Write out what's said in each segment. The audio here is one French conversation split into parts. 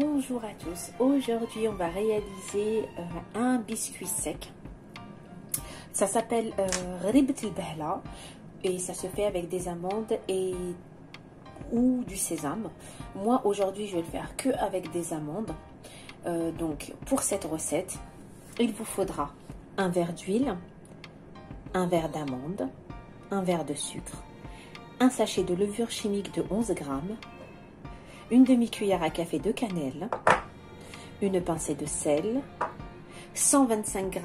Bonjour à tous, aujourd'hui on va réaliser un biscuit sec. Ça s'appelle Ribt el-Behla et ça se fait avec des amandes ou du sésame. Moi aujourd'hui je vais le faire que avec des amandes. Donc pour cette recette, il vous faudra un verre d'huile, un verre d'amandes, un verre de sucre, un sachet de levure chimique de 11 grammes, une demi-cuillère à café de cannelle, une pincée de sel, 125 g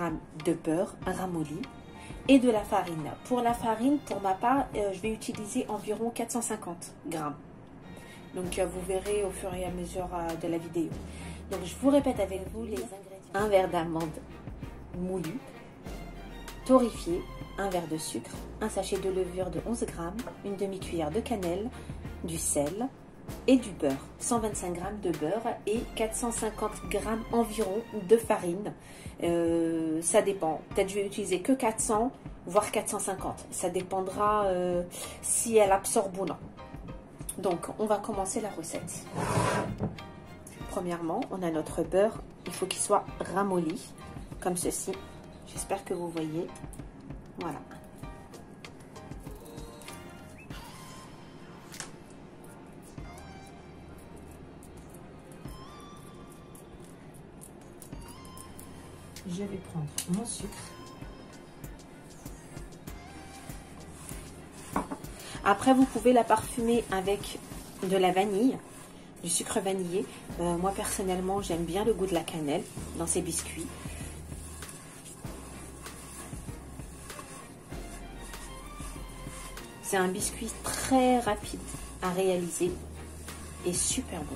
de beurre ramolli et de la farine. Pour la farine, pour ma part, je vais utiliser environ 450 g. Donc vous verrez au fur et à mesure de la vidéo. Donc je vous répète avec vous les ingrédients. Un verre d'amandes moulues, torréfiées, un verre de sucre, un sachet de levure de 11 g, une demi-cuillère de cannelle, du sel et du beurre, 125 g de beurre et 450 g environ de farine. Ça dépend, peut-être je vais utiliser que 400 voire 450, ça dépendra si elle absorbe ou non. Donc on va commencer la recette. Premièrement, on a notre beurre, il faut qu'il soit ramolli comme ceci, j'espère que vous voyez, voilà. Je vais prendre mon sucre. Après, vous pouvez la parfumer avec de la vanille, du sucre vanillé. Moi, personnellement, j'aime bien le goût de la cannelle dans ces biscuits. C'est un biscuit très rapide à réaliser et super bon.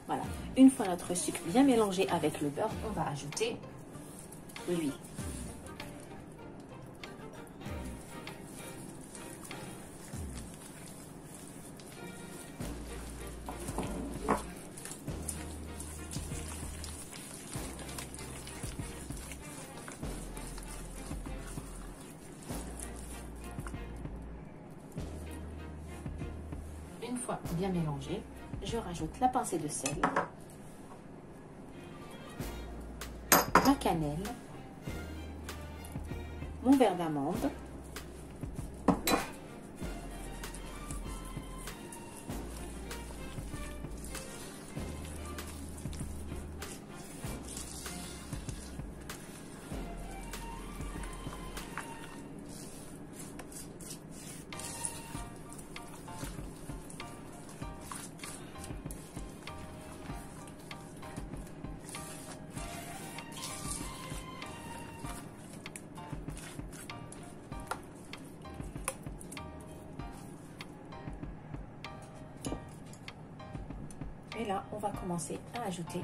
Voilà, une fois notre sucre bien mélangé avec le beurre, on va ajouter l'huile. Une fois bien mélangé, je rajoute la pincée de sel, la cannelle, mon verre d'amande, et là, on va commencer à ajouter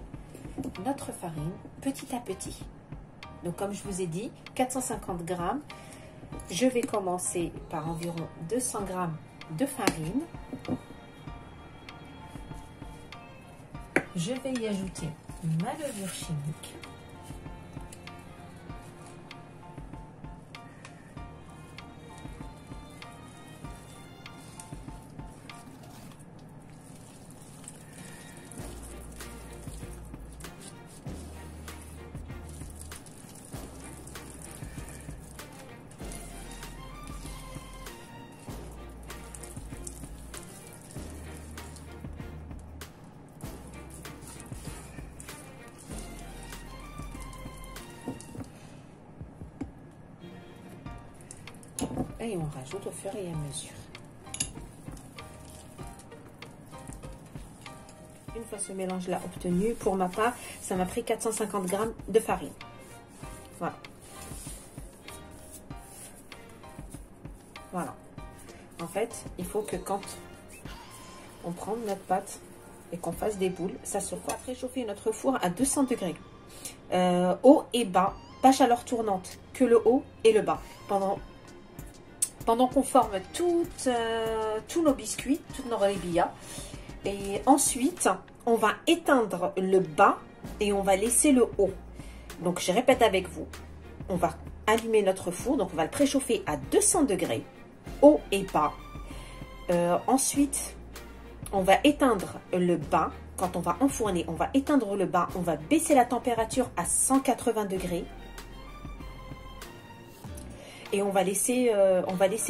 notre farine petit à petit. Donc, comme je vous ai dit, 450 g. Je vais commencer par environ 200 g de farine. Je vais y ajouter ma levure chimique. Et on rajoute au fur et à mesure. Une fois ce mélange là obtenu, pour ma part, ça m'a pris 450 g de farine. Voilà. Voilà. En fait, il faut que quand on prend notre pâte et qu'on fasse des boules, ça se fait. Préchauffer notre four à 200 degrés. Haut et bas, pas chaleur tournante, que le haut et le bas. Pendant qu'on forme tous nos biscuits, toutes nos rebillas. Et ensuite, on va éteindre le bas et on va laisser le haut. Donc, je répète avec vous. On va allumer notre four. Donc, on va le préchauffer à 200 degrés, haut et bas. Ensuite, on va éteindre le bas. Quand on va enfourner, on va éteindre le bas. On va baisser la température à 180 degrés. Et on va laisser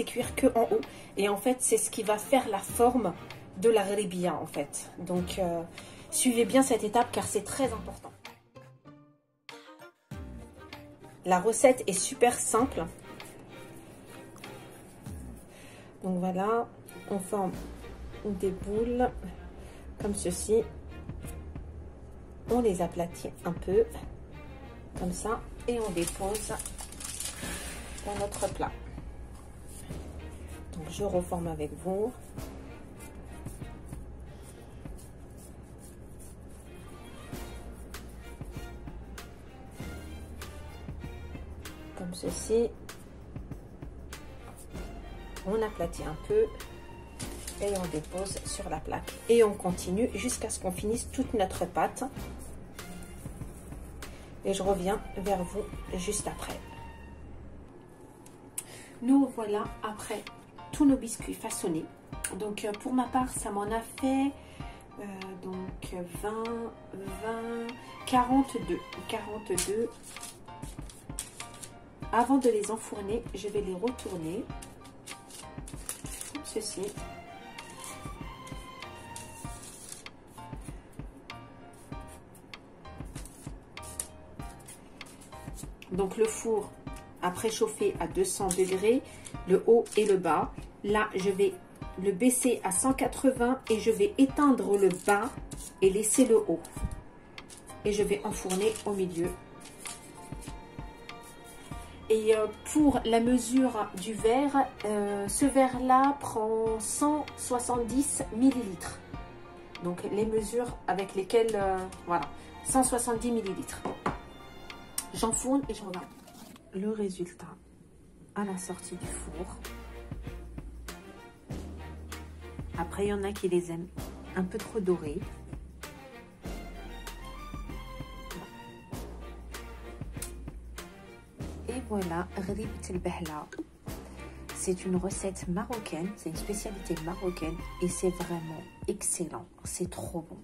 cuire que en haut. Et en fait, c'est ce qui va faire la forme de la ghribia, en fait. Donc, suivez bien cette étape car c'est très important. La recette est super simple. Donc voilà, on forme des boules comme ceci. On les aplatit un peu, comme ça, et on dépose dans notre plat. Donc je reforme avec vous. Comme ceci. On aplatit un peu et on dépose sur la plaque. Et on continue jusqu'à ce qu'on finisse toute notre pâte. Et je reviens vers vous juste après. Nous voilà après tous nos biscuits façonnés. Donc pour ma part, ça m'en a fait donc 42. Avant de les enfourner, je vais les retourner comme ceci. Donc le four a préchauffé à 200 degrés, le haut et le bas. Là, je vais le baisser à 180 et je vais éteindre le bas et laisser le haut. Et je vais enfourner au milieu. Et pour la mesure du verre, ce verre-là prend 170 millilitres. Donc les mesures avec lesquelles, voilà, 170 millilitres. J'enfourne et je regarde le résultat à la sortie du four. Après, il y en a qui les aiment un peu trop dorés. Et voilà, Ghribt el-Behla. C'est une recette marocaine, c'est une spécialité marocaine et c'est vraiment excellent. C'est trop bon.